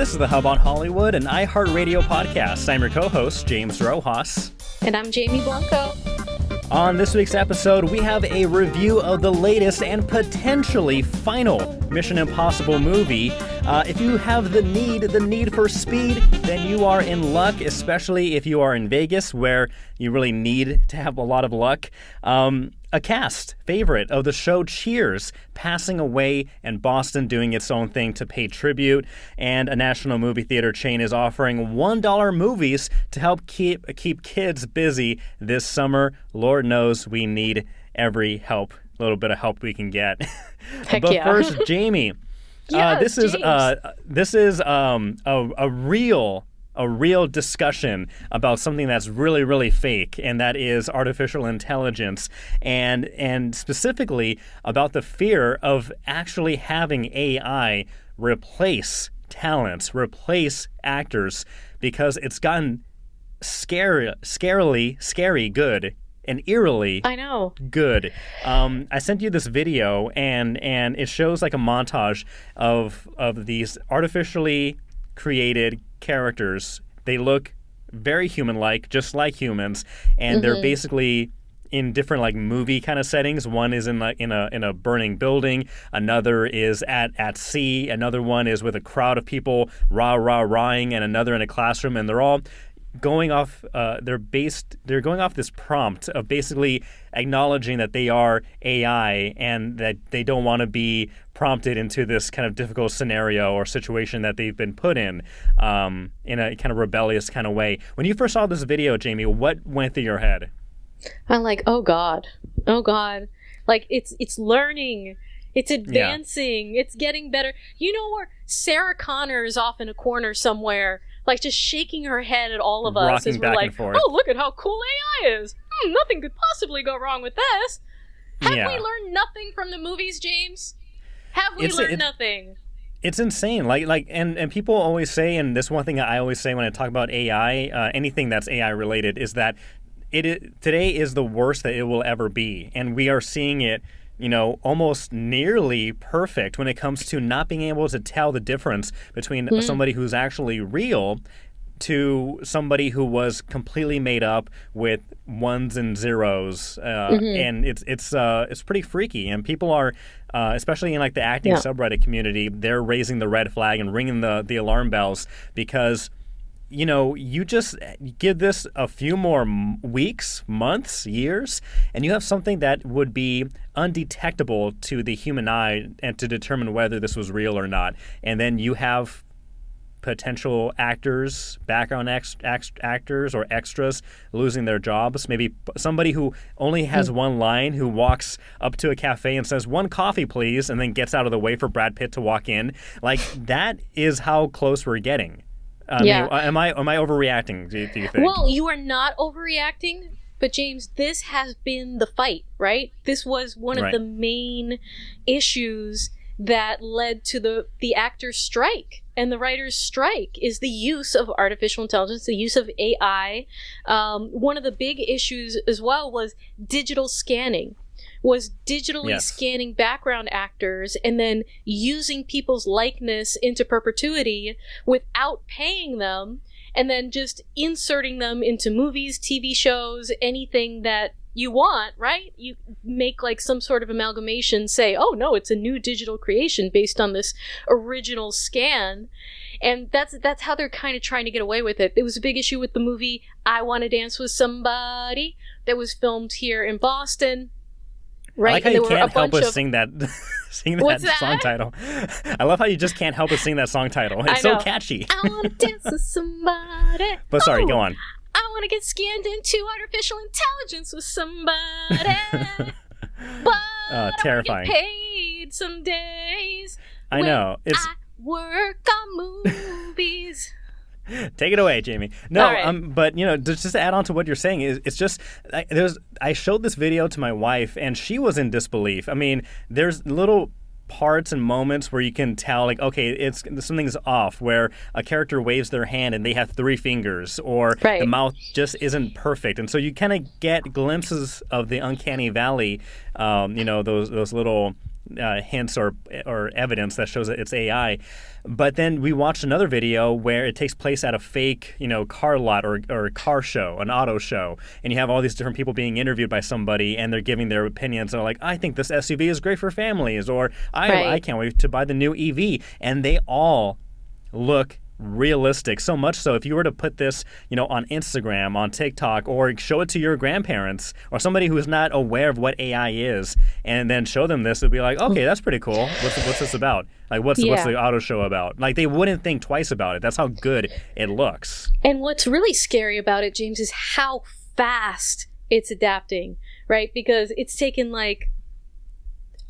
This is the Hub on Hollywood, an iHeartRadio podcast. I'm your co-host, James Rojas. And I'm Jamie Blanco. On this week's episode, we have a review of the latest and potentially final Mission Impossible movie. If you have the need for speed, then you are in luck, especially if you are in Vegas, where you really need to have a lot of luck. A cast favorite of the show Cheers passing away, and Boston doing its own thing to pay tribute, and a national movie theater chain is offering $1 movies to help keep kids busy this summer. Lord knows we need every little bit of help we can get. Heck but yeah. First, Jamie, Yes, this is a real discussion about something that's really, really fake, and that is artificial intelligence, and specifically about the fear of actually having AI replace talents, replace actors, because it's gotten scary good. And eerily good. I sent you this video, and it shows like a montage of these artificially created characters. They look very human-like, just like humans, and they're basically in different like movie kind of settings. One is in a burning building, another is at sea, another one is with a crowd of people rah-rah-rahing, and another in a classroom, and they're all going off they're going off this prompt of basically acknowledging that they are AI and that they don't want to be prompted into this kind of difficult scenario or situation that they've been put in a kind of rebellious kind of way. When you first saw this video, Jamie, what went through your head? I'm like, oh God. Like it's learning. It's advancing. It's getting better. You know where Sarah Connor is off in a corner somewhere, like just shaking her head at all of us rocking as we're back like, and forth. oh, look at how cool AI is. Nothing could possibly go wrong with this. Have we learned nothing from the movies, James? Have we learned nothing? It's insane. And people always say, and this one thing I always say when I talk about AI, anything that's AI related, is that today is the worst that it will ever be. And we are seeing it, almost nearly perfect when it comes to not being able to tell the difference between somebody who's actually real to somebody who was completely made up with ones and zeros, and it's pretty freaky. And people are, especially in like the acting subreddit community, they're raising the red flag and ringing the alarm bells because, you just give this a few more weeks, months, years, and you have something that would be undetectable to the human eye and to determine whether this was real or not. And then you have potential actors, background actors or extras losing their jobs. Maybe somebody who only has one line, who walks up to a cafe and says, "1 coffee, please," and then gets out of the way for Brad Pitt to walk in. Like, that is how close we're getting. Am I overreacting, do you think? Well, you are not overreacting, but James, this has been the fight, right? This was one of the main issues that led to the actors' strike and the writers' strike, is the use of artificial intelligence, the use of AI. One of the big issues as well was digital scanning. Was digitally scanning background actors and then using people's likeness into perpetuity without paying them, and then just inserting them into movies, TV shows, anything that you want, right? You make like some sort of amalgamation, say, oh no, it's a new digital creation based on this original scan. And that's how they're kind of trying to get away with it. It was a big issue with the movie I Want to Dance with Somebody that was filmed here in Boston. Right? I like how you can't help but sing that song title. I love how you just can't help but sing that song title. It's so catchy. I want to dance with somebody. But sorry, go on. I want to get scanned into artificial intelligence with somebody. But terrifying. I want to get paid some days. I know. I work on movies. Take it away, Jamie. No, right. But just to add on to what you're saying, it's just I showed this video to my wife and she was in disbelief. I mean, there's little parts and moments where you can tell, like, okay, something's off, where a character waves their hand and they have 3 fingers, or the mouth just isn't perfect, and so you kind of get glimpses of the uncanny valley. Those little hints or evidence that shows that it's AI. But then we watched another video where it takes place at a fake, car lot or car show, an auto show, and you have all these different people being interviewed by somebody, and they're giving their opinions. They're like, I think this SUV is great for families, or I can't wait to buy the new EV, and they all look realistic. So much so, if you were to put this, on Instagram, on TikTok, or show it to your grandparents or somebody who is not aware of what AI is, and then show them this, it'd be like, okay, that's pretty cool. What's this about? Like, what's the auto show about? Like, they wouldn't think twice about it. That's how good it looks. And what's really scary about it, James, is how fast it's adapting, right? Because it's taken like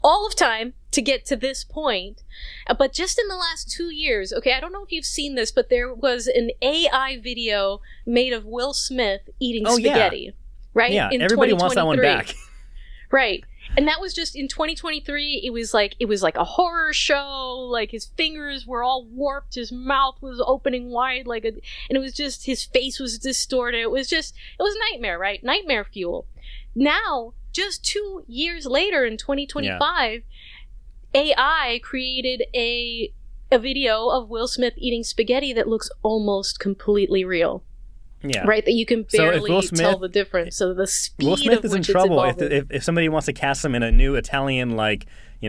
all of time to get to this point. But just in the last 2 years, okay, I don't know if you've seen this, but there was an AI video made of Will Smith eating spaghetti, right? Yeah, everybody wants that one back. Right. And that was just in 2023. It was like a horror show. Like, his fingers were all warped, his mouth was opening wide, and it was just, his face was distorted. It was nightmare, right? Nightmare fuel. Now, just 2 years later in 2025, AI created a video of Will Smith eating spaghetti that looks almost completely real. Yeah. Right? That you can barely tell the difference. So the speed Will Smith of is which in trouble it's if somebody wants to cast him in a new Italian,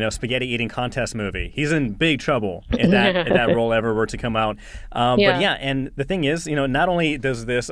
spaghetti eating contest movie. He's in big trouble if that role ever were to come out. But and the thing is, not only does this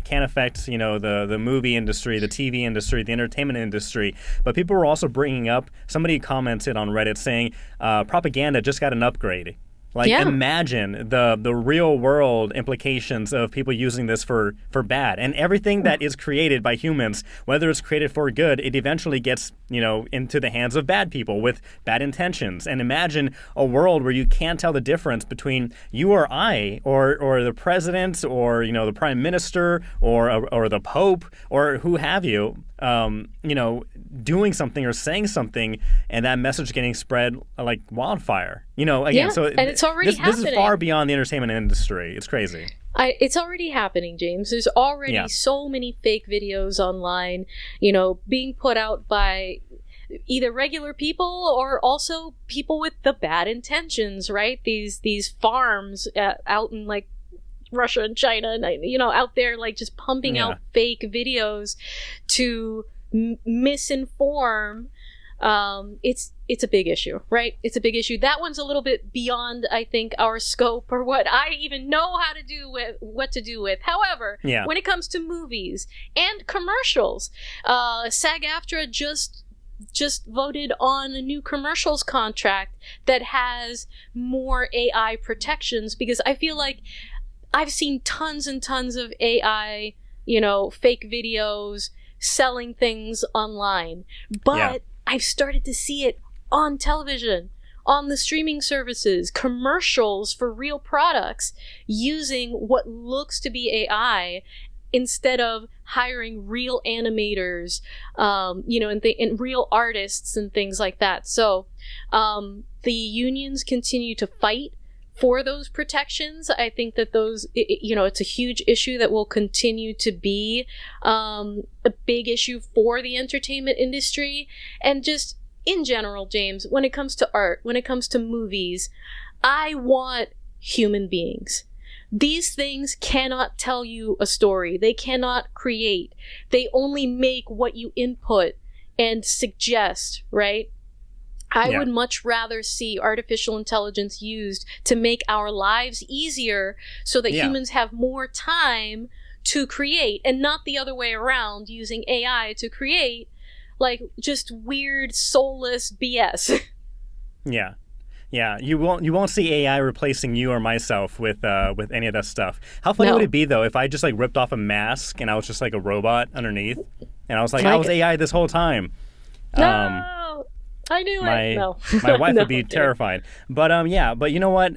can affect the movie industry, the TV industry, the entertainment industry, but people were also bringing up, somebody commented on Reddit saying propaganda just got an upgrade. Imagine the real world implications of people using this for bad. And everything that is created by humans, whether it's created for good, it eventually gets, into the hands of bad people with bad intentions. And imagine a world where you can't tell the difference between you or I, or the president, or, the prime minister, or the pope, or who have you, doing something or saying something, and that message getting spread like wildfire. So and it's already happening. This is far beyond the entertainment industry. It's crazy. It's already happening, James. There's already so many fake videos online, being put out by either regular people or also people with the bad intentions, right? These farms out in like Russia and China, and out there just pumping out fake videos to misinform. It's a big issue, right? It's a big issue. That one's a little bit beyond, I think, our scope or what I even know how to do with, what to do with. However, when it comes to movies and commercials, SAG-AFTRA just voted on a new commercials contract that has more AI protections, because I feel like I've seen tons and tons of AI, fake videos selling things online, but I've started to see it on television, on the streaming services, commercials for real products using what looks to be AI instead of hiring real animators, and real artists and things like that. So the unions continue to fight for those protections. I think that it's a huge issue that will continue to be a big issue for the entertainment industry. And just in general, James, when it comes to art, when it comes to movies, I want human beings. These things cannot tell you a story. They cannot create. They only make what you input and suggest, right? I would much rather see artificial intelligence used to make our lives easier so that humans have more time to create, and not the other way around, using AI to create just weird, soulless BS. Yeah, you won't see AI replacing you or myself with any of that stuff. How funny would it be though if I just ripped off a mask and I was just like a robot underneath, and I was I was AI this whole time? No, I knew it. No. My wife would be terrified. But but you know what?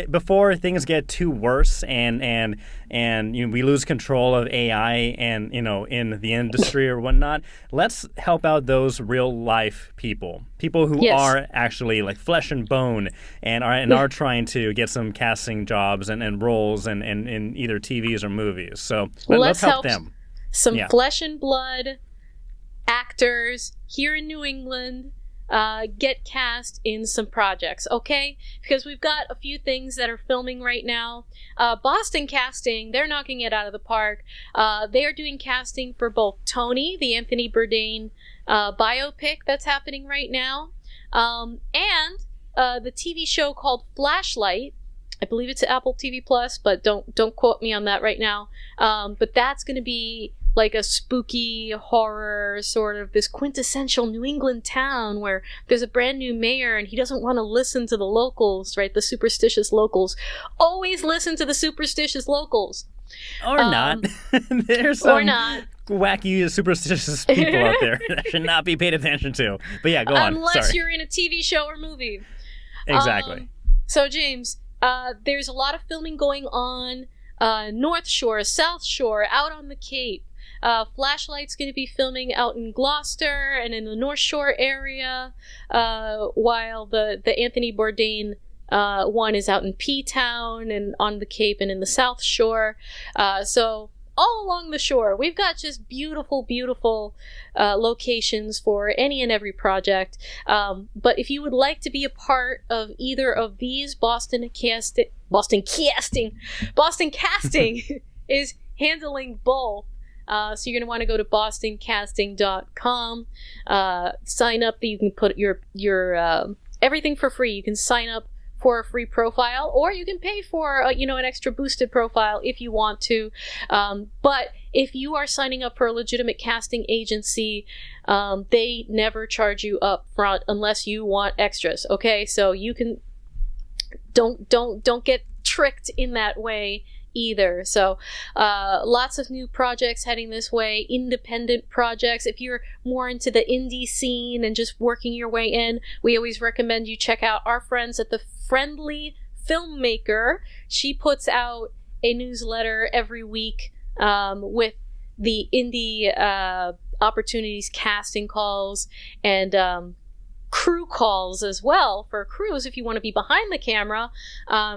Before things get too worse and we lose control of AI and in the industry or whatnot, let's help out those real life people who are actually flesh and bone and are trying to get some casting jobs and roles and in either TVs or movies. So let's help them. Some flesh and blood actors here in New England. get cast in some projects, okay? Because we've got a few things that are filming right now. Boston Casting, they're knocking it out of the park. They are doing casting for both Tony, the Anthony Bourdain biopic that's happening right now, and the TV show called Flashlight. I believe it's Apple TV Plus, but don't quote me on that right now. But that's going to be like a spooky horror, sort of this quintessential New England town where there's a brand new mayor and he doesn't want to listen to the locals, right? The superstitious locals. Always listen to the superstitious locals. Or not. There's some wacky superstitious people out there that should not be paid attention to. But yeah, go on. Unless you're in a TV show or movie. Exactly. So James, there's a lot of filming going on North Shore, South Shore, out on the Cape. Flashlight's going to be filming out in Gloucester and in the North Shore area, while the Anthony Bourdain one is out in P-Town and on the Cape and in the South Shore. So all along the shore, we've got just beautiful, beautiful locations for any and every project. But if you would like to be a part of either of these, Boston Casting is handling both. So you're going to want to go to bostoncasting.com, sign up. You can put your everything for free. You can sign up for a free profile, or you can pay for an extra boosted profile if you want to. But if you are signing up for a legitimate casting agency, they never charge you up front unless you want extras. Okay, so you can don't get tricked in that way either. So lots of new projects heading this way, independent projects. If you're more into the indie scene and just working your way in, we always recommend you check out our friends at the Friendly Filmmaker. She puts out a newsletter every week with the indie opportunities, casting calls, and crew calls as well for crews if you want to be behind the camera.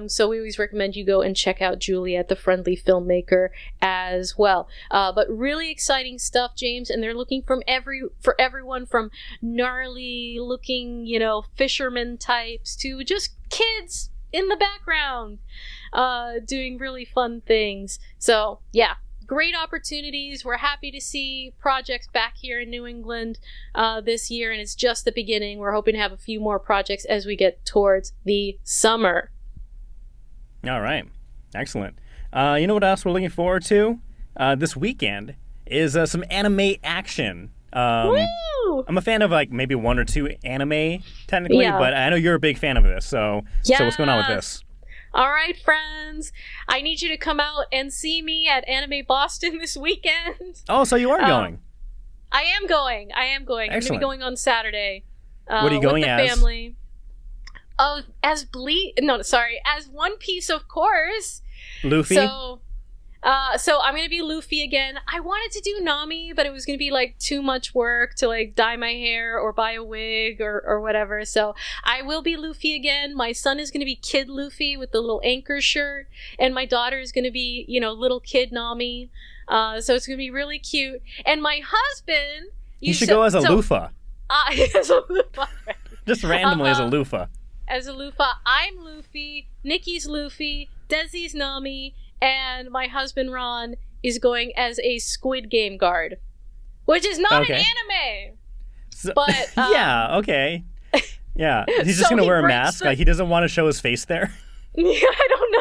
So we always recommend you go and check out Julie at the Friendly Filmmaker as well. But really exciting stuff, James, and they're looking for everyone from gnarly looking, fisherman types to just kids in the background doing really fun things. So yeah, great opportunities. We're happy to see projects back here in New England this year, and it's just the beginning. We're hoping to have a few more projects as we get towards the summer. All right. Excellent. You know what else we're looking forward to this weekend is some anime action. Woo! I'm a fan of maybe one or two anime technically, but I know you're a big fan of this. So what's going on with this? All right, friends. I need you to come out and see me at Anime Boston this weekend. Oh, so you are going? I am going. Excellent. I'm going to be going on Saturday. What are you going with the as? Family. Oh, as One Piece, of course. Luffy? So I'm going to be Luffy again. I wanted to do Nami, but it was going to be too much work to dye my hair or buy a wig or whatever. So I will be Luffy again. My son is going to be Kid Luffy with the little anchor shirt, and my daughter is going to be, little Kid Nami. So it's going to be really cute. And my husband... You should go as a loofah. As a loofah. Just randomly as a loofah. As a loofah. I'm Luffy, Nikki's Luffy, Desi's Nami, and my husband Ron is going as a Squid Game guard, which is not an anime. So, but yeah, okay, yeah, he's just gonna wear a mask. He doesn't want to show his face there. I don't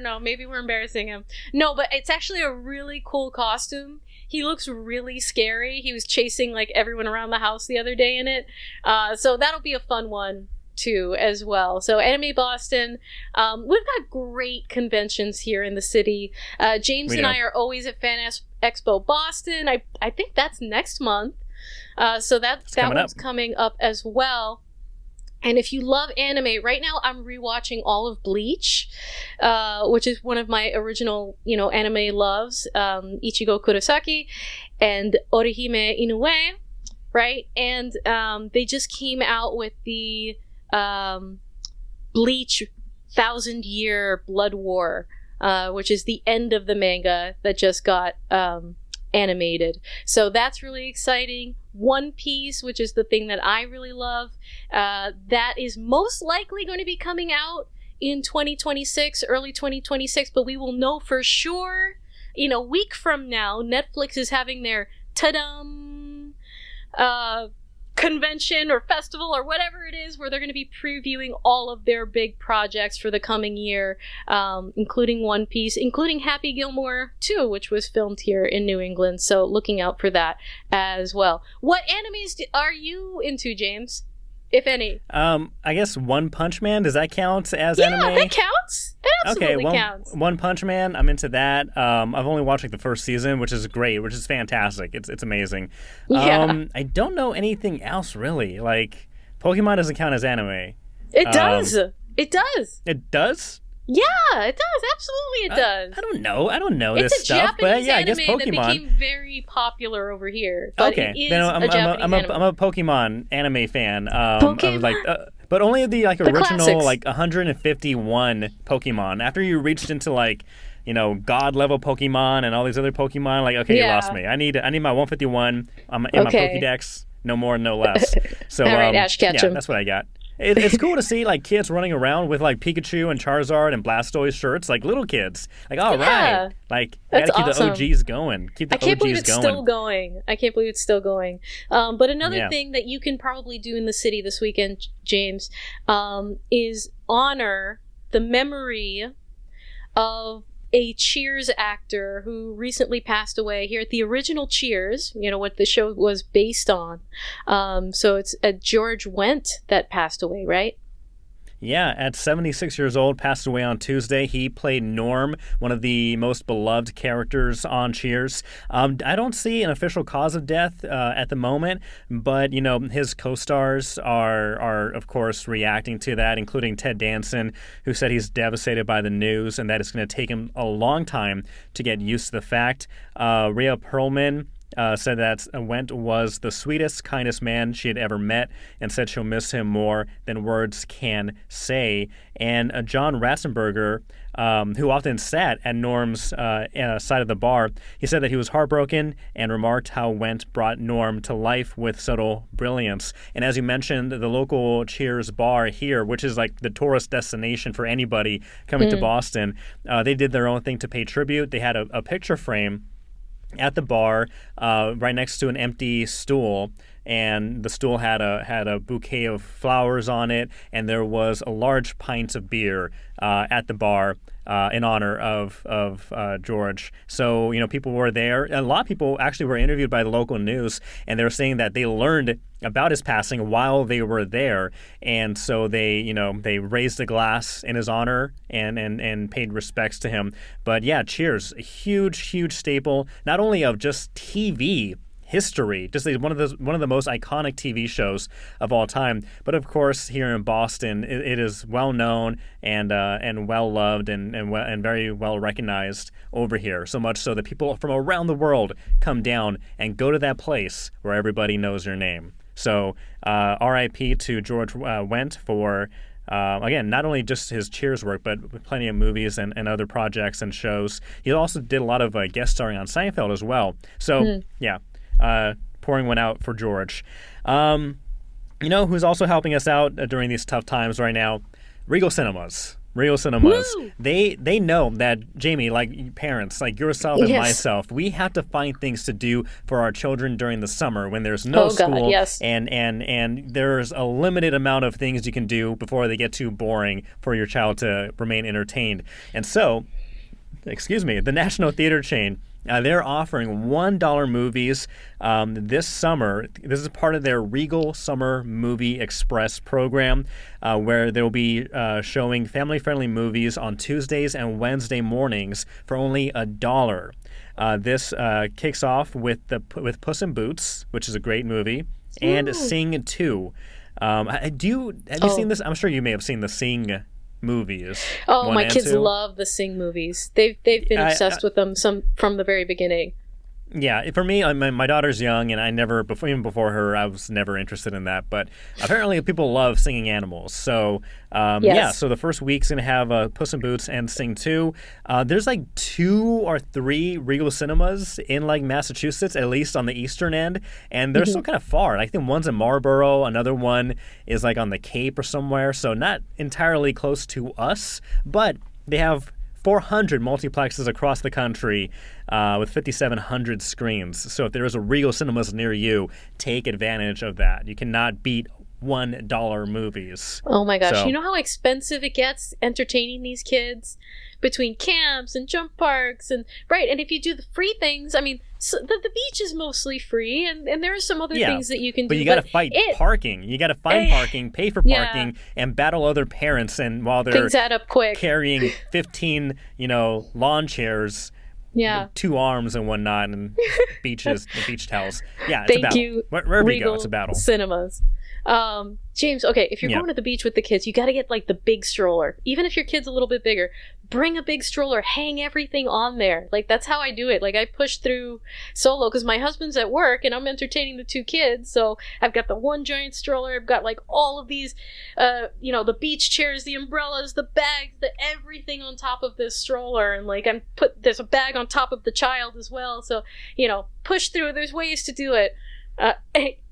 know. Maybe we're embarrassing him. No, but it's actually a really cool costume. He looks really scary. He was chasing everyone around the house the other day in it. So that'll be a fun one too as well. So Anime Boston, we've got great conventions here in the city. James and I are always at Fan Expo Boston. I think that's next month. So that one's coming up as well. And if you love anime, right now I'm rewatching all of Bleach, which is one of my original, anime loves, Ichigo Kurosaki and Orihime Inoue, right? And they just came out with the Bleach 1,000-Year Blood War, which is the end of the manga that just got animated. So that's really exciting. One Piece, which is the thing that I really love, that is most likely going to be coming out in 2026, early 2026, but we will know for sure in a week from now. Netflix is having their ta-dum convention or festival or whatever it is, where they're going to be previewing all of their big projects for the coming year, including One Piece, including Happy Gilmore 2, which was filmed here in New England. So looking out for that as well. What animes are you into, James? If any? I guess One Punch Man, does that count as anime? Yeah, that counts. That absolutely counts. One Punch Man, I'm into that. I've only watched like the first season, which is great, which is fantastic. It's amazing. Yeah. I don't know anything else really. Like Pokemon doesn't count as anime. It does. It does. It does? Yeah, it does. Absolutely, it does. I don't know it's this stuff, but yeah, I guess anime Pokemon that became very popular over here. But okay, it is then I'm a Pokemon anime fan. Of like, but only the like original classics. like 151 Pokemon. After you reached into like, God level Pokemon and all these other Pokemon, like okay, you lost me. I need my 151. I'm in my Pokédex. No more, no less. So all right, Ash Ketchum. Yeah, that's what I got. It's cool to see like kids running around with like Pikachu and Charizard and Blastoise shirts, like little kids. Like, all right, like I gotta keep the OGs going. I can't believe it's still going. I can't believe it's still going. But another thing that you can probably do in the city this weekend, James, is honor the memory of a Cheers actor who recently passed away here at the original Cheers, what the show was based on. So it's George Wendy that passed away, right? Yeah, at 76 years old, passed away on Tuesday. He played Norm, one of the most beloved characters on Cheers. I don't see an official cause of death at the moment, but, his co-stars are, of course, reacting to that, including Ted Danson, who said he's devastated by the news and that it's going to take him a long time to get used to the fact. Rhea Perlman said that Wendt was the sweetest, kindest man she had ever met and said she'll miss him more than words can say. And John Ratzenberger, who often sat at Norm's side of the bar, he said that he was heartbroken and remarked how Wendt brought Norm to life with subtle brilliance. And as you mentioned, the local Cheers bar here, which is like the tourist destination for anybody coming to Boston, they did their own thing to pay tribute. They had a picture frame at the bar, right next to an empty stool, and the stool had a bouquet of flowers on it, and there was a large pint of beer at the bar in honor of George. So people were there. A lot of people actually were interviewed by the local news, and they were saying that they learned about his passing while they were there, and so they raised a glass in his honor and paid respects to him. But yeah, Cheers, a huge staple, not only of just TV history, just one of the most iconic TV shows of all time, but of course here in Boston, it is well known and well loved and very well recognized over here. So much so that people from around the world come down and go to that place where everybody knows your name. So R.I.P. to George Wendt for again, not only just his Cheers work, but plenty of movies and other projects and shows. He also did a lot of guest starring on Seinfeld as well. So yeah. Pouring one out for George. Who's also helping us out during these tough times right now? Regal Cinemas. Woo! They know that, Jamie, like parents, like yourself and myself, we have to find things to do for our children during the summer when there's no school. Yes. And there's a limited amount of things you can do before they get too boring for your child to remain entertained. And so, the National Theater chain, they're offering $1 movies this summer. This is part of their Regal Summer Movie Express program, where they'll be showing family-friendly movies on Tuesdays and Wednesday mornings for only $1. This kicks off with Puss in Boots, which is a great movie, and Sing 2. Have you seen this? I'm sure you may have seen the Sing movies. Oh, my kids love the Sing movies. They've been obsessed with them from the very beginning. Yeah, for me, my daughter's young, and even before her, I was never interested in that. But apparently, people love singing animals. So, yeah, Yes. so the first week's going to have Puss in Boots and Sing 2. There's like 2 or 3 Regal cinemas in like Massachusetts, at least on the eastern end, and they're still kind of far. I think one's in Marlborough, another one is like on the Cape or somewhere, so not entirely close to us, but they have 400 multiplexes across the country with 5,700 screens. So if there is a Regal Cinemas near you, take advantage of that. You cannot beat $1 movies. Oh my gosh. So, You know how expensive it gets entertaining these kids between camps and jump parks and right. And if you do the free things, I mean, so the beach is mostly free, and there are some other things that you can do. But you got to fight parking. You got to find parking, pay for parking, and battle other parents. And while they're things add up quick, carrying 15, lawn chairs. Yeah. 2 arms and whatnot, and beach towels. Yeah, it's Thank a battle. you, Wherever you Regal go, it's a battle. Cinemas. James, okay, if you're going to the beach with the kids, you got to get like the big stroller. Even if your kid's a little bit bigger, bring a big stroller, hang everything on there. Like, that's how I do it. Like, I push through solo because my husband's at work and I'm entertaining the 2 kids. So I've got the one giant stroller. I've got like all of these, the beach chairs, the umbrellas, the bags, the everything on top of this stroller. And like, there's a bag on top of the child as well. So, push through. There's ways to do it.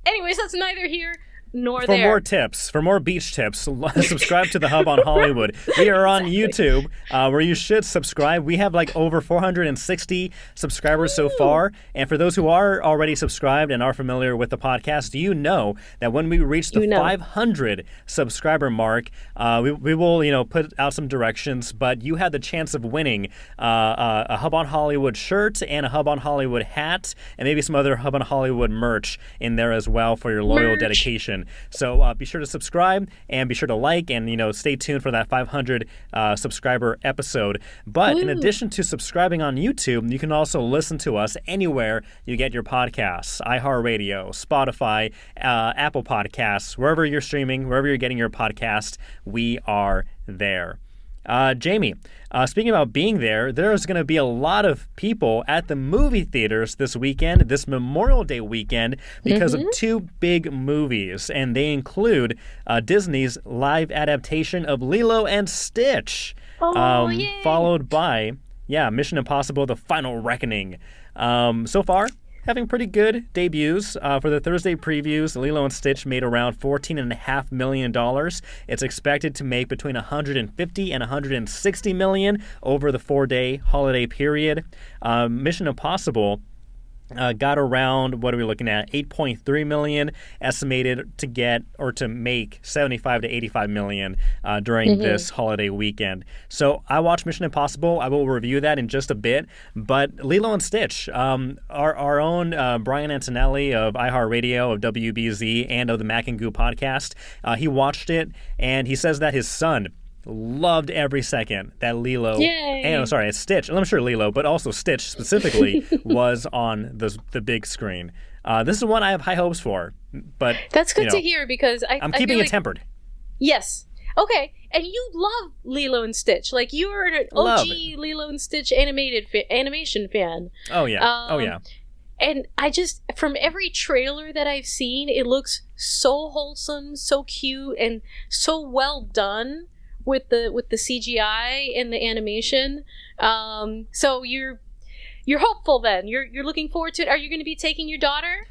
Anyways, that's neither here nor for there. more tips, for more beach tips, subscribe to The Hub on Hollywood. We are on YouTube, where you should subscribe. We have like over 460 subscribers so far. And for those who are already subscribed and are familiar with the podcast, do you know that when we reach the 500 subscriber mark, we will, put out some directions, but you had the chance of winning a Hub on Hollywood shirt and a Hub on Hollywood hat, and maybe some other Hub on Hollywood merch in there as well for your loyal dedication. So be sure to subscribe and be sure to like and, stay tuned for that 500 subscriber episode. But in addition to subscribing on YouTube, you can also listen to us anywhere you get your podcasts, iHeartRadio, Spotify, Apple Podcasts, wherever you're streaming, wherever you're getting your podcast, we are there. Jamie, speaking about being there, there's going to be a lot of people at the movie theaters this weekend, this Memorial Day weekend, because of 2 big movies, and they include Disney's live adaptation of Lilo and Stitch, followed by, Mission Impossible: The Final Reckoning. So far, having pretty good debuts. For the Thursday previews, Lilo and Stitch made around $14.5 million. It's expected to make between $150 and $160 million over the 4-day holiday period. Mission Impossible got around, what are we looking at, 8.3 million, estimated to get or to make 75 to 85 million during this holiday weekend. So I watched Mission Impossible. I will review that in just a bit. But Lilo and Stitch, our own Brian Antonelli of iHeartRadio, of WBZ, and of the Mac and Goo podcast, he watched it, and he says that his son loved every second that Lilo, Stitch, I'm sure Lilo, but also Stitch specifically, was on the big screen. This is one I have high hopes for, but that's good to hear because I'm keeping it tempered. Yes. Okay. And you love Lilo and Stitch. Like, you are an OG Lilo and Stitch animation fan. Oh, yeah. And from every trailer that I've seen, it looks so wholesome, so cute, and so well done with the CGI and the animation. So you're hopeful then. You're looking forward to it. Are you going to be taking your daughter?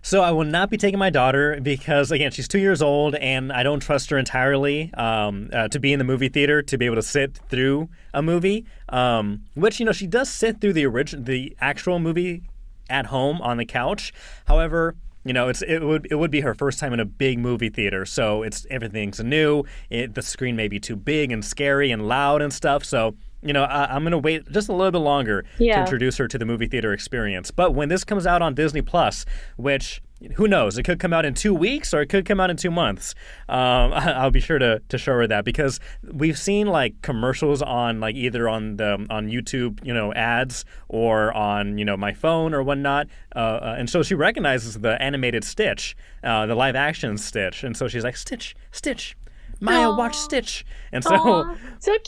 So I will not be taking my daughter because, again, she's 2 years old and I don't trust her entirely to be in the movie theater, to be able to sit through a movie, which, she does sit through the actual movie at home on the couch. However, it would be her first time in a big movie theater, so everything's new. The screen may be too big and scary and loud and stuff. So, I'm going to wait just a little bit longer to introduce her to the movie theater experience. But when this comes out on Disney Plus, which, who knows, it could come out in 2 weeks or it could come out in 2 months. I'll be sure to show her that, because we've seen like commercials on like either on YouTube, ads, or on my phone or whatnot, and so she recognizes the animated Stitch, the live action Stitch, and so she's like, Stitch. Maya, Aw. watch Stitch. And Aw, so cute.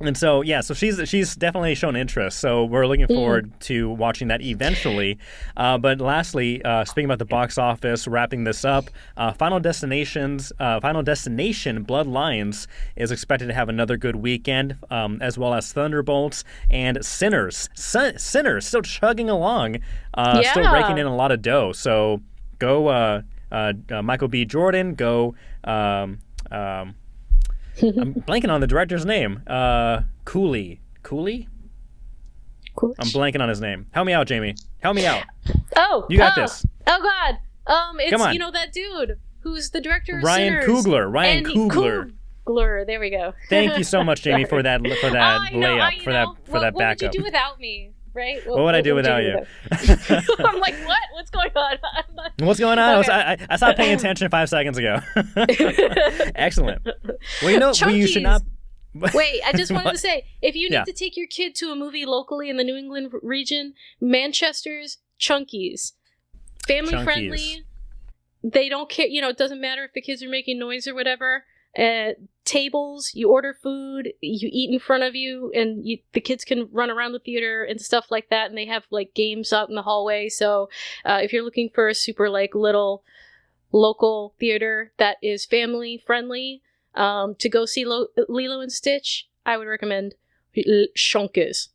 And so, yeah, so she's definitely shown interest. So we're looking forward to watching that eventually. But lastly, speaking about the box office, wrapping this up, Final Destination Bloodlines is expected to have another good weekend, as well as Thunderbolts and Sinners. Sinners still chugging along, still raking in a lot of dough. So go, Michael B. Jordan, go. I'm blanking on the director's name. Cooley? Cool. I'm blanking on his name. Help me out, Jamie. Help me out. Oh, You got this. Oh God. It's Come on. that dude who's the director of Ryan Sinners. Coogler. Ryan Coogler. Coogler. There we go. Thank you so much, Jamie, for that layup, for that what backup. would you do without me? Right? What would I do without you? I'm like, what? What's going on? What's going on? Okay. I stopped paying attention 5 seconds ago. Excellent. Well, you should not. Wait, I just wanted to say, if you need to take your kid to a movie locally in the New England region, Manchester's Chunkies. Family friendly. They don't care, it doesn't matter if the kids are making noise or whatever. Tables, you order food, you eat in front of you, and the kids can run around the theater and stuff like that, and they have like games out in the hallway. So if you're looking for a super like little local theater that is family friendly, to go see Lilo and Stitch, I would recommend Chunkies.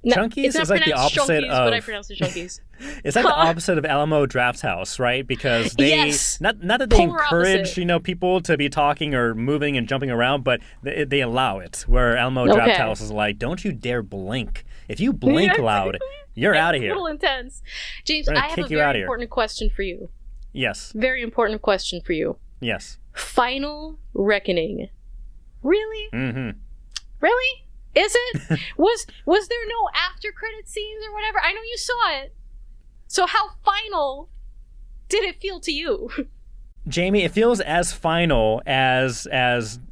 Chunkies is like the opposite of. But I pronounce it Chunkies. It's like the opposite of Alamo Drafthouse, right? Because they not that they Polar encourage opposite. people to be talking or moving and jumping around, but they allow it. Where Alamo Drafthouse is like, don't you dare blink. If you blink loud, you're out of here. A little intense. James, I have a very important question for you. Yes. Very important question for you. Yes. Final Reckoning. Really? Mm-hmm. Really? Is it? Was there no after credit scenes or whatever? I know you saw it. So how final did it feel to you? Jamie, it feels as final as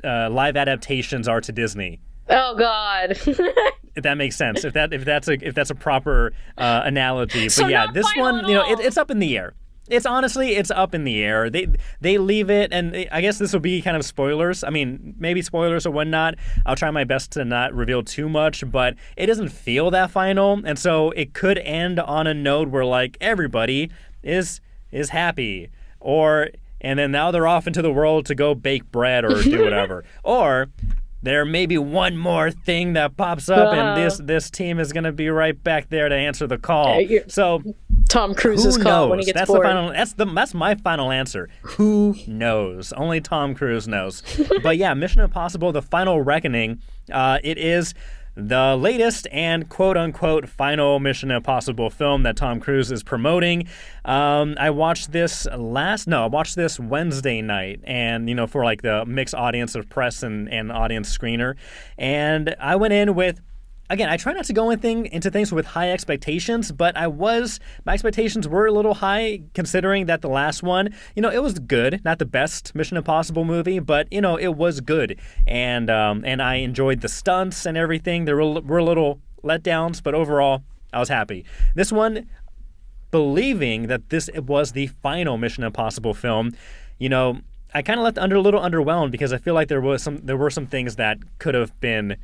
live adaptations are to Disney. Oh God. If that makes sense. If that's a proper analogy. So but yeah, not this final one, at all. it's up in the air. It's up in the air. They leave it, and I guess this will be kind of spoilers. I mean, maybe spoilers or whatnot. I'll try my best to not reveal too much, but it doesn't feel that final, and so it could end on a note where like everybody is happy, and then now they're off into the world to go bake bread or do whatever, or there may be one more thing that pops up, and this team is going to be right back there to answer the call. So. Tom Cruise's call when he gets bored. That's my final answer. Who knows? Only Tom Cruise knows. But yeah, Mission Impossible: The Final Reckoning. It is the latest and quote-unquote final Mission Impossible film that Tom Cruise is promoting. I watched this Wednesday night, and for like the mixed audience of press and audience screener, and I went in with. Again, I try not to go into things with high expectations, but my expectations were a little high considering that the last one, it was good. Not the best Mission Impossible movie, but, it was good. And I enjoyed the stunts and everything. There were little letdowns, but overall, I was happy. This one, believing that it was the final Mission Impossible film, I kind of left a little underwhelmed because I feel like there were some things that could have been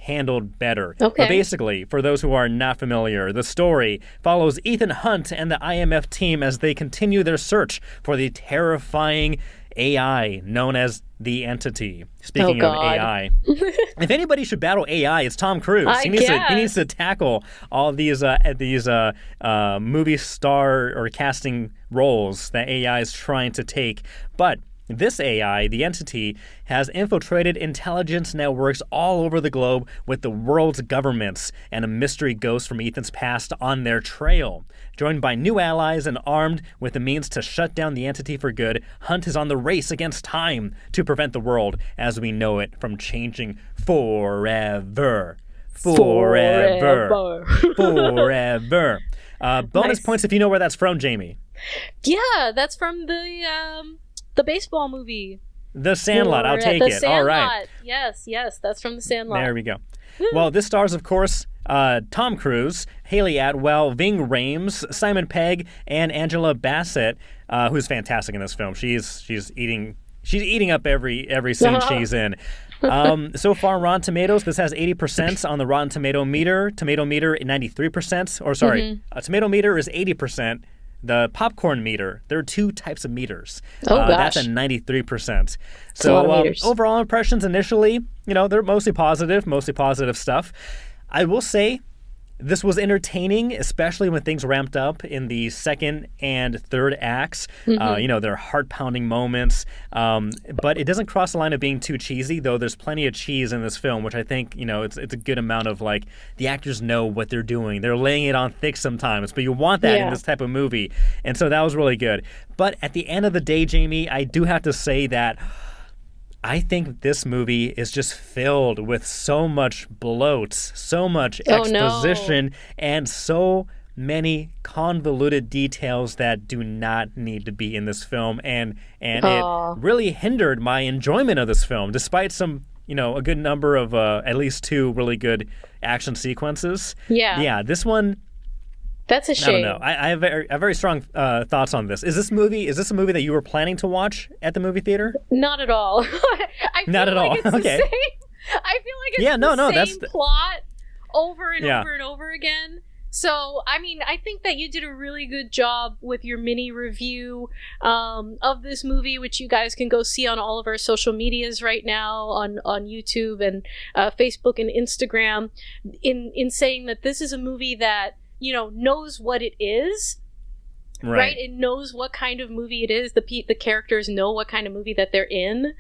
handled better. Okay. But basically, for those who are not familiar, the story follows Ethan Hunt and the IMF team as they continue their search for the terrifying AI known as the Entity. Speaking of AI, if anybody should battle AI, it's Tom Cruise. He needs to tackle all these movie star or casting roles that AI is trying to take. But this AI, the Entity, has infiltrated intelligence networks all over the globe with the world's governments and a mystery ghost from Ethan's past on their trail. Joined by new allies and armed with the means to shut down the Entity for good, Hunt is on the race against time to prevent the world as we know it from changing forever. Forever. Bonus points if you know where that's from, Jamie. Yeah, that's from the baseball movie. The Sandlot, I'll take it. Sandlot. All right. Yes, that's from The Sandlot. There we go. Well, this stars, of course, Tom Cruise, Haley Atwell, Ving Rhames, Simon Pegg, and Angela Bassett, who's fantastic in this film. She's eating She's eating up every scene she's in. So far, Rotten Tomatoes, this has 80% on the Rotten Tomato meter. Tomato meter 93%. Or sorry, tomato meter is 80%. The popcorn meter, there are two types of meters. That's a 93%. So overall impressions initially, they're mostly positive stuff. I will say this was entertaining, especially when things ramped up in the second and third acts. There are heart-pounding moments, but it doesn't cross the line of being too cheesy, though there's plenty of cheese in this film, which I think, it's a good amount of, like, the actors know what they're doing. They're laying it on thick sometimes, but you want that in this type of movie. And so that was really good. But at the end of the day, Jamie, I do have to say that I think this movie is just filled with so much bloat, so much exposition, and so many convoluted details that do not need to be in this film. And it really hindered my enjoyment of this film, despite some, a good number of at least two really good action sequences. Yeah, this one... That's a shame. I don't know. I have very strong thoughts on this. Is this a movie that you were planning to watch at the movie theater? Not at all. Not at all. It's the same. I feel like it's the same plot over and over and over again. So, I mean, I think that you did a really good job with your mini review of this movie, which you guys can go see on all of our social medias right now on YouTube and Facebook and Instagram, in saying that this is a movie that knows what it is, right? It knows what kind of movie it is. The characters know what kind of movie that they're in.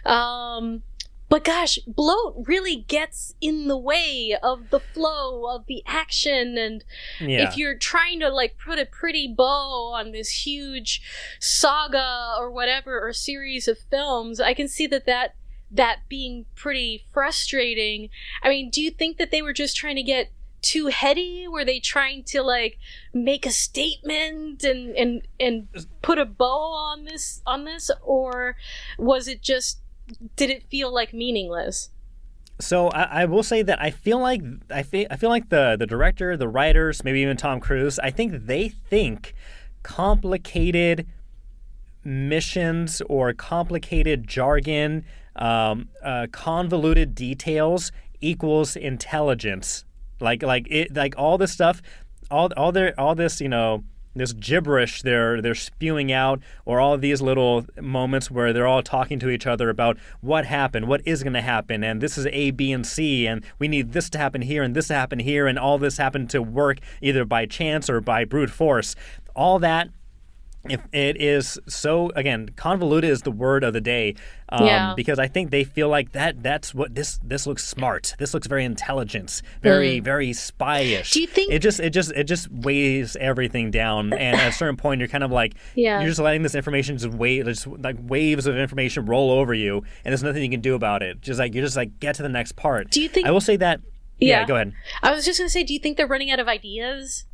But gosh, bloat really gets in the way of the flow of the action. And if you're trying to like put a pretty bow on this huge saga or whatever, or series of films, I can see that being pretty frustrating. I mean, do you think that they were just trying to get too heady? Were they trying to like make a statement and put a bow on this, or was it just, did it feel like meaningless? So I will say that I feel like the director, the writers, maybe even Tom Cruise, I think they think complicated missions or complicated jargon, convoluted details equals intelligence. Like all this stuff, all this, this gibberish they're spewing out, or all of these little moments where they're all talking to each other about what happened, what is going to happen, and this is A, B, and C, and we need this to happen here and this to happen here, and all this happened to work either by chance or by brute force. All that, if it is so, again, convoluted is the word of the day, because I think they feel like that's what this looks smart. This looks very intelligent, very very spy-ish. Do you think it just weighs everything down, and at a certain point you're kind of like, you're just letting this information just like waves of information roll over you, and there's nothing you can do about it. You're just like get to the next part. Do you think? I will say that. Yeah, go ahead. I was just gonna say, do you think they're running out of ideas?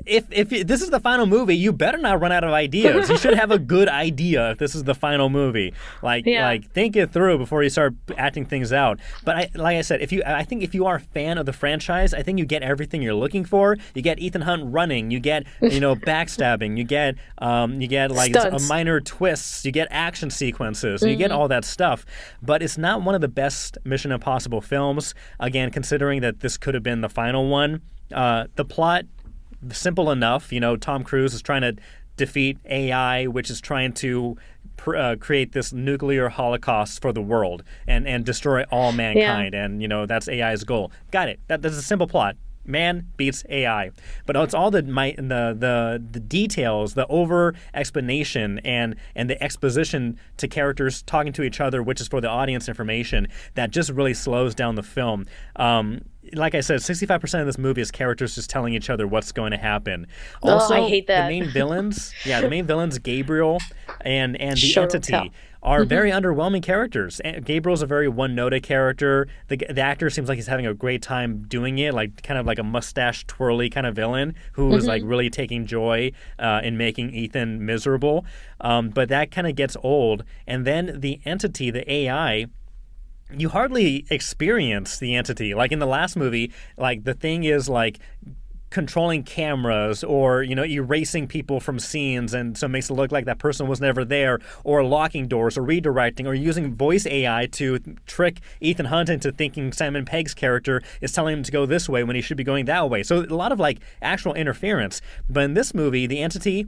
If this is the final movie, you better not run out of ideas. You should have a good idea if this is the final movie. Like think it through before you start acting things out. But like I said, I think if you are a fan of the franchise, I think you get everything you're looking for. You get Ethan Hunt running. You get backstabbing. You get like minor twists. You get action sequences. You get all that stuff. But it's not one of the best Mission Impossible films. Again, considering that this could have been the final one. The plot, simple enough. Tom Cruise is trying to defeat AI, which is trying to create this nuclear holocaust for the world and destroy all mankind. And that's AI's goal. Got it. That's a simple plot. Man beats AI, but it's all the details, the over explanation, and the exposition to characters talking to each other, which is for the audience information, that just really slows down the film. Like I said, 65% of this movie is characters just telling each other what's going to happen. Also, I hate that. The main villains, Gabriel and the Entity, are very underwhelming characters. Gabriel's a very one-note character. The actor seems like he's having a great time doing it, like kind of like a mustache twirly kind of villain who is like really taking joy in making Ethan miserable. But that kind of gets old. And then the Entity, the AI, you hardly experience the Entity. Like in the last movie, like the thing is like controlling cameras, or erasing people from scenes, and so it makes it look like that person was never there, or locking doors, or redirecting, or using voice AI to trick Ethan Hunt into thinking Simon Pegg's character is telling him to go this way when he should be going that way. So a lot of like actual interference. But in this movie, the entity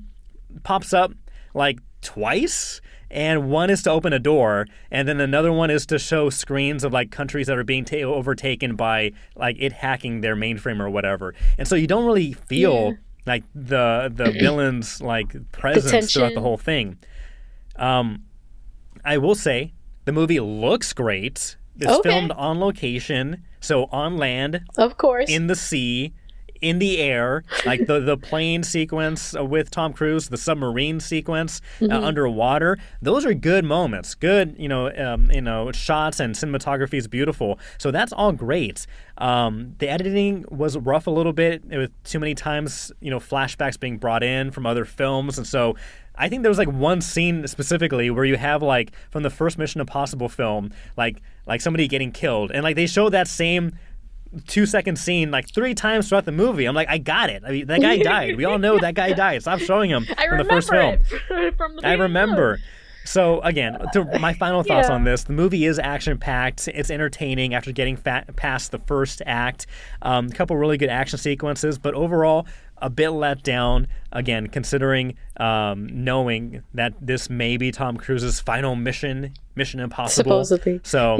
pops up like twice, and one is to open a door, and then another one is to show screens of like countries that are being overtaken by like it hacking their mainframe or whatever. And so you don't really feel like the villain's like presence throughout the whole thing. I will say the movie looks great. It's filmed on location, so on land, of course, in the sea, in the air, like the plane sequence with Tom Cruise, the submarine sequence underwater. Those are good moments. Good, shots, and cinematography is beautiful. So that's all great. The editing was rough a little bit, with too many times, flashbacks being brought in from other films, and so I think there was like one scene specifically where you have like from the first Mission Impossible film, like somebody getting killed, and like they show that same 2-second scene like 3 times throughout the movie. I'm like, I got it. I mean, that guy died. We all know that guy died. Stop showing him from the first film. From the I remember. So again, my final thoughts on this: the movie is action-packed. It's entertaining after getting past the first act. A couple really good action sequences, but overall, a bit let down. Again, considering knowing that this may be Tom Cruise's final Mission Impossible. Supposedly. So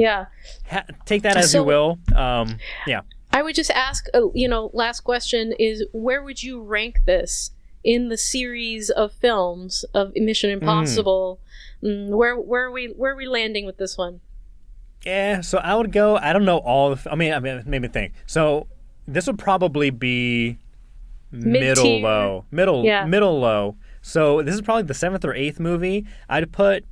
take that as you will. I would just ask, last question is, where would you rank this in the series of films of Mission Impossible? Where are we landing with this one? Yeah, so I would go, I don't know all the, I mean, it made me think. So this would probably be middle low. Middle low. So this is probably the 7th or 8th movie. I'd put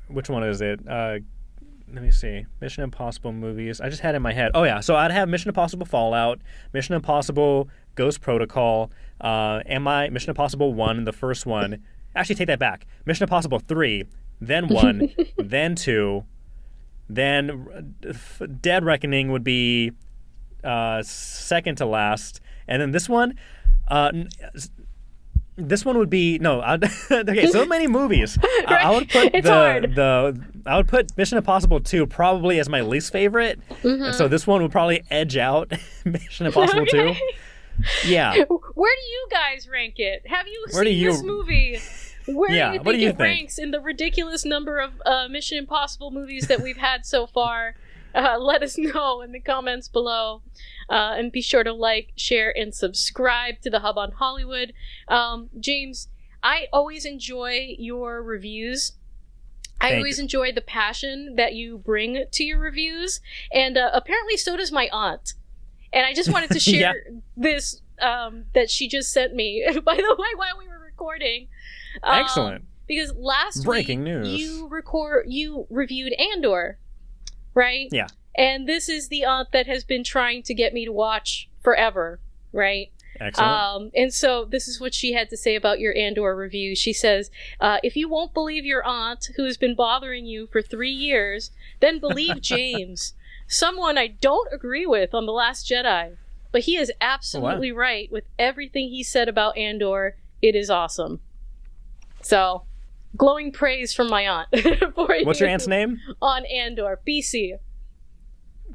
which one is it? Let me see. Mission Impossible movies. I just had it in my head. Oh yeah, so I'd have Mission Impossible Fallout, Mission Impossible Ghost Protocol, Mission Impossible 1, the first one. Actually, take that back. Mission Impossible 3, then 1, then 2, then Dead Reckoning would be second to last, and then this one would be okay. So many movies. I would put I would put Mission Impossible 2 probably as my least favorite, and so this one would probably edge out Mission Impossible 2. Yeah. Where do you guys rank it? Have you seen this movie? Where do you think it ranks in the ridiculous number of Mission Impossible movies that we've had so far? Let us know in the comments below. And be sure to like, share, and subscribe to the Hub on Hollywood. James, I always enjoy your reviews. I always enjoy the passion that you bring to your reviews. And apparently so does my aunt. And I just wanted to share this that she just sent me, by the way, while we were recording. Excellent. Because last Breaking week news. you reviewed Andor, right? Yeah. And this is the aunt that has been trying to get me to watch forever, right? Excellent. And so this is what she had to say about your Andor review. She says, if you won't believe your aunt, who has been bothering you for 3 years, then believe James, someone I don't agree with on The Last Jedi. But he is absolutely right with everything he said about Andor. It is awesome. So, glowing praise from my aunt. What's your aunt's name? On Andor. BC.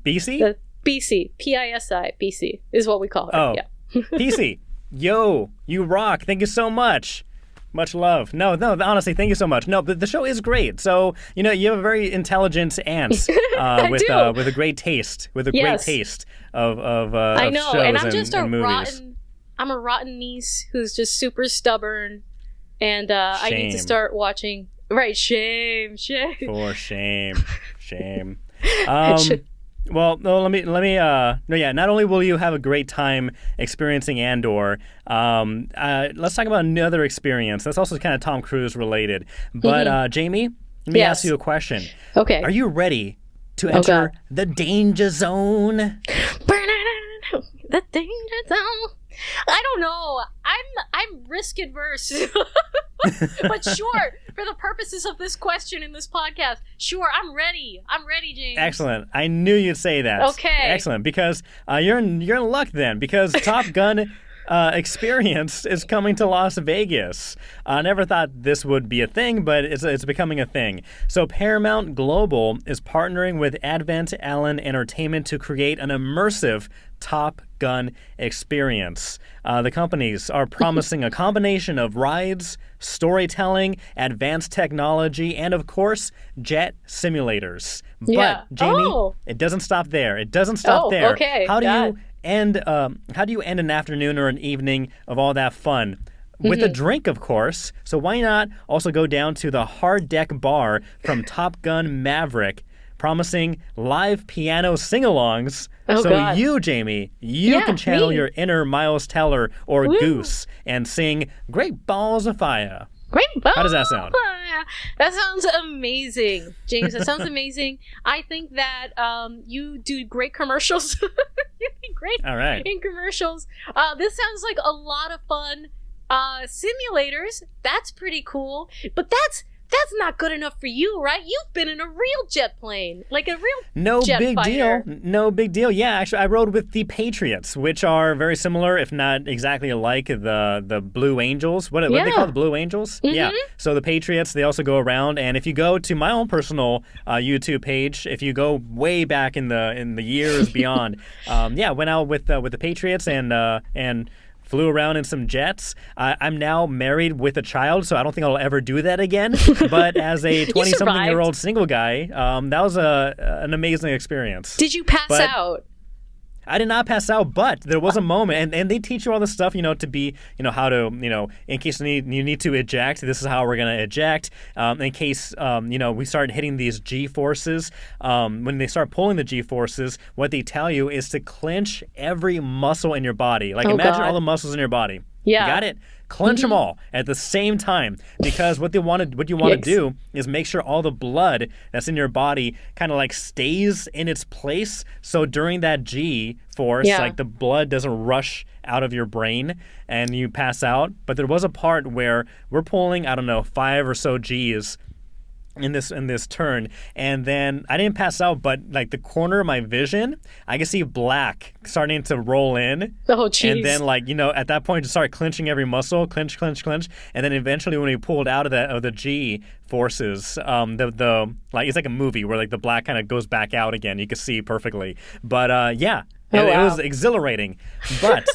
BC? BC. P-I-S-I. BC is what we call her. Oh. Yeah. BC. Yo, you rock. Thank you so much. Much love. No, honestly, thank you so much. No, but the show is great. So, you have a very intelligent aunt with a great taste, great taste of I know, shows and I'm just and movies. I'm a rotten niece who's just super stubborn, and I need to start watching. Right, shame. For shame. Well, no, let me. Not only will you have a great time experiencing Andor, let's talk about another experience that's also kind of Tom Cruise related. But Jamie, let me ask you a question. Okay. Are you ready to enter the danger zone? The danger zone. I don't know. I'm risk adverse. But sure, for the purposes of this question in this podcast, sure, I'm ready. I'm ready, James. Excellent. I knew you'd say that. Okay. Excellent, because you're in luck then, because Top Gun Experience is coming to Las Vegas. I never thought this would be a thing, but it's becoming a thing. So Paramount Global is partnering with Advent Allen Entertainment to create an immersive Top Gun experience. The companies are promising a combination of rides, storytelling, advanced technology, and of course, jet simulators. Yeah. But Jamie, it doesn't stop there. It doesn't stop there. Okay. How do you end an afternoon or an evening of all that fun? With a drink, of course. So why not also go down to the Hard Deck Bar from Top Gun Maverick, promising live piano sing-alongs. God. You, Jamie, can channel your inner Miles Teller or Goose and sing Great Balls of Fire. Great balls. How does that sound? That sounds amazing, James. That sounds amazing. I think that you do great commercials. You'd be great in commercials. This sounds like a lot of fun. Simulators, that's pretty cool. But that's not good enough for you, right? You've been in a real jet plane, like a real jet fighter. No big deal. Yeah, actually, I rode with the Patriots, which are very similar, if not exactly alike, the Blue Angels. What do they call the Blue Angels? Mm-hmm. Yeah. So the Patriots, they also go around, and if you go to my own personal YouTube page, if you go way back in the years beyond, went out with the Patriots and flew around in some jets. I'm now married with a child, so I don't think I'll ever do that again. But as a 20-something-year-old single guy, that was an amazing experience. Did you pass out? I did not pass out, but there was a moment, and they teach you all this stuff, to be, how to, in case you need to eject, this is how we're going to eject. In case, we start hitting these G-forces, when they start pulling the G-forces, what they tell you is to clench every muscle in your body. Like, imagine all the muscles in your body. Yeah. You got it? Clench them all at the same time, because what you want to do is make sure all the blood that's in your body kind of like stays in its place. So during that G force, like the blood doesn't rush out of your brain and you pass out. But there was a part where we're pulling, 5 or so G's in this turn, and then I didn't pass out, but like the corner of my vision, I could see black starting to roll in. Oh, jeez. And then at that point, just start clenching every muscle, clench, and then eventually when we pulled out of the G forces, the it's like a movie where like the black kind of goes back out again. You could see perfectly, but it was exhilarating. But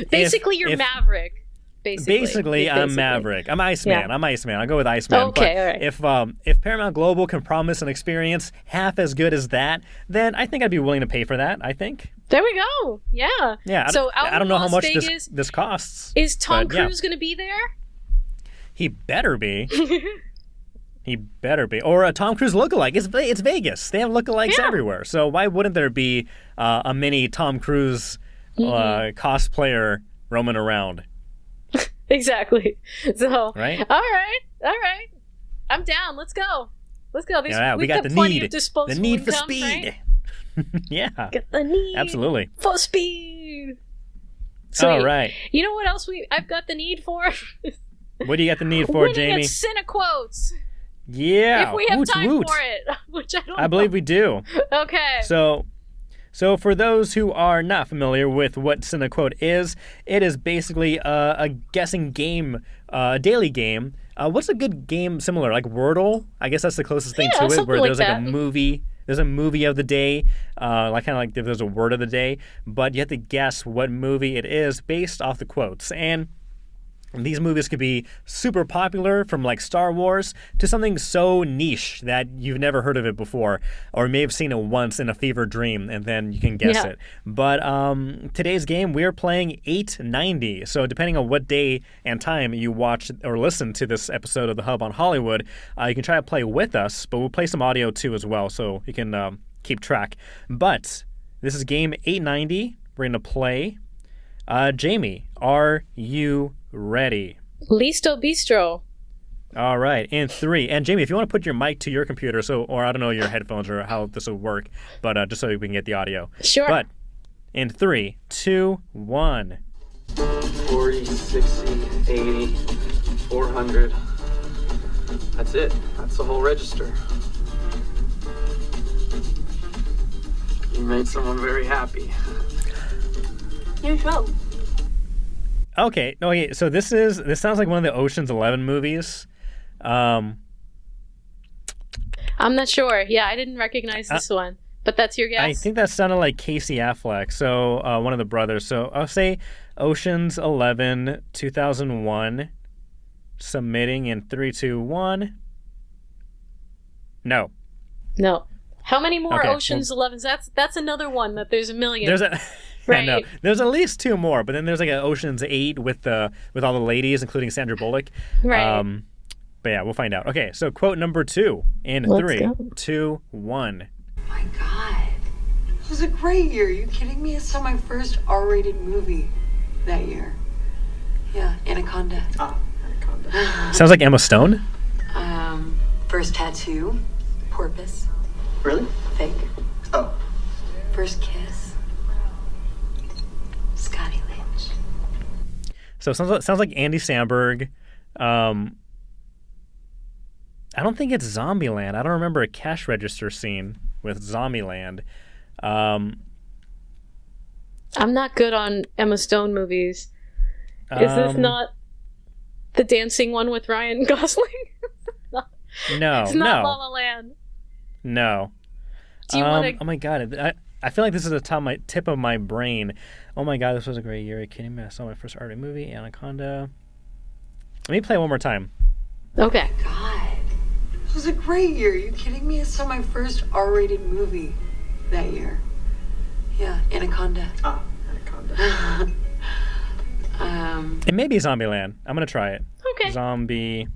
basically, you're Maverick. Basically, I'm Maverick. I'm Iceman. I'll go with Iceman. Okay, but all right. If Paramount Global can promise an experience half as good as that, then I think I'd be willing to pay for that, I think. There we go. Yeah. Yeah. So I don't know how much Vegas, this costs. Is Tom Cruise going to be there? He better be. He better be. Or a Tom Cruise lookalike. It's Vegas. They have lookalikes everywhere. So why wouldn't there be a mini Tom Cruise cosplayer roaming around? Exactly. So, right? All right. I'm down. Let's go. We got the need for speed. Right? Yeah. Get the need. Absolutely. For speed. Sweet. All right. You know what else I've got the need for? What do you got the need for, Jamie? It's Cinequotes. Yeah. If we have time for it, which I don't know. I believe we do. Okay. So for those who are not familiar with what Cinequote is, it is basically a guessing game, a daily game. What's a good game similar? Like Wordle? I guess that's the closest thing to it, where there's like a movie. There's a movie of the day, like if there's a word of the day, but you have to guess what movie it is based off the quotes. And these movies could be super popular, from like Star Wars to something so niche that you've never heard of it before, or may have seen it once in a fever dream, and then you can guess it. But today's game, we're playing 890. So depending on what day and time you watch or listen to this episode of The Hub on Hollywood, you can try to play with us, but we'll play some audio too as well, so you can keep track. But this is game 890. We're going to play. Jamie, are you ready? Listo Bistro. All right, in 3. And Jamie, if you want to put your mic to your computer, or I don't know, your headphones or how this will work, but just so we can get the audio. Sure. But in 3, 2, 1. 40, 60, 80, 400, That's it. That's the whole register. You made someone very happy. New show. Okay, so this sounds like one of the Ocean's 11 movies. I'm not sure. Yeah, I didn't recognize this one. But that's your guess? I think that sounded like Casey Affleck, so one of the brothers. So I'll say Ocean's 11, 2001, submitting in 3, 2, 1. No. How many more Okay, Ocean's 11s? That's another one that there's a million. There's a... Right. I know. There's at least 2 more, but then there's like an Ocean's 8 with all the ladies, including Sandra Bullock. Right. But yeah, we'll find out. Okay, so quote number 2 in Let's 3, go. 2, 1. My God. It was a great year. Are you kidding me? I saw my first R-rated movie that year. Yeah, Anaconda. Anaconda. Sounds like Emma Stone. First tattoo. Porpoise. Really? Fake. Oh. First kiss. Scotty Lynch. So it sounds like Andy Samberg. I don't think it's Zombieland. I don't remember a cash register scene with Zombieland. I'm not good on Emma Stone movies. Is this not the dancing one with Ryan Gosling? No, It's not no, La La Land. no. Do you want to... Oh my god, I feel like this is the tip of my brain. Oh my god, this was a great year. Are you kidding me? I saw my first art movie, Anaconda. Let me play it one more time. Okay. God. It was a great year. Are you kidding me? I saw my first R-rated movie that year. Yeah, Anaconda. Anaconda. It may be Zombieland. I'm gonna try it. Okay. Zombieland.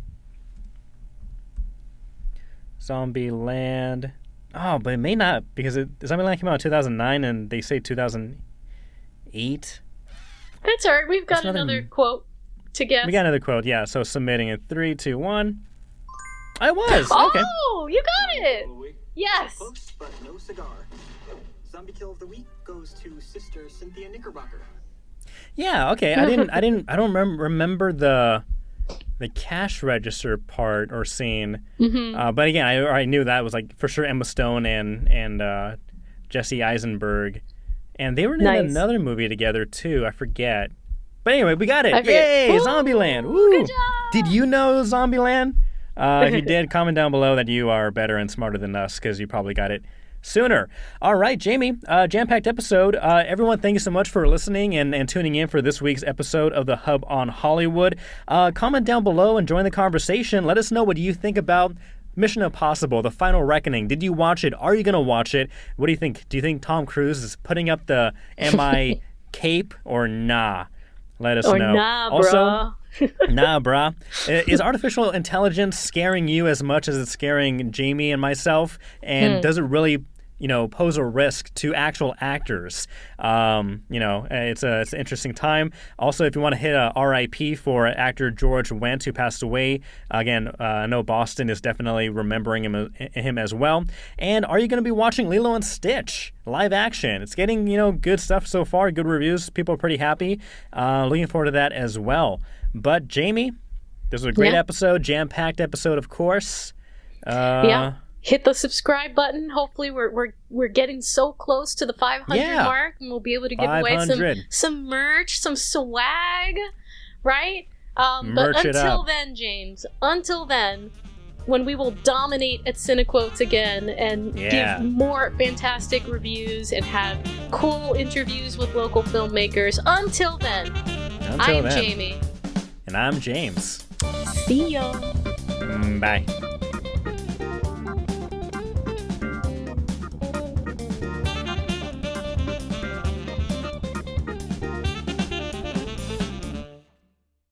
Oh, but it may not, because Zombieland came out in 2009 and they say 2008. That's all right. We've got That's another- another quote to guess. We got another quote, yeah. So submitting in 3, 2, 1. I was. Oh, Okay. you got it. Yes. Close, but no cigar. Zombie kill of the week goes to Sister Cynthia Knickerbocker. Yeah, okay. I don't remember the cash register part or scene. Mm-hmm. But again, I knew that was like for sure Emma Stone and Jesse Eisenberg. And they were in another movie together too. I forget. But anyway, we got it. Yay! Woo! Zombieland. Woo! Good job! Did you know Zombieland? If you did, comment down below that you are better and smarter than us because you probably got it sooner. All right, Jamie, jam-packed episode. Everyone, thank you so much for listening and tuning in for this week's episode of The Hub on Hollywood. Comment down below and join the conversation. Let us know what you think about Mission Impossible, The Final Reckoning. Did you watch it? Are you going to watch it? What do you think? Do you think Tom Cruise is putting up the MI cape or nah? Let us know. Nah, also, bruh. Nah, brah. Is artificial intelligence scaring you as much as it's scaring Jamie and myself? And does it really, pose a risk to actual actors? It's an interesting time. Also, if you want to hit a RIP for actor George Wendy, who passed away, again, I know Boston is definitely remembering him as well. And are you going to be watching Lilo and Stitch live action? It's getting, good stuff so far, good reviews. People are pretty happy. Looking forward to that as well. But Jamie, this was a great episode, jam-packed episode, of course. Yeah. Hit the subscribe button. Hopefully, we're getting so close to the 500 mark, and we'll be able to give away some merch, some swag, right? But until then, James, when we will dominate at Cinequotes again and give more fantastic reviews and have cool interviews with local filmmakers. Until then, I'm Jamie. And I'm James. See ya. Bye.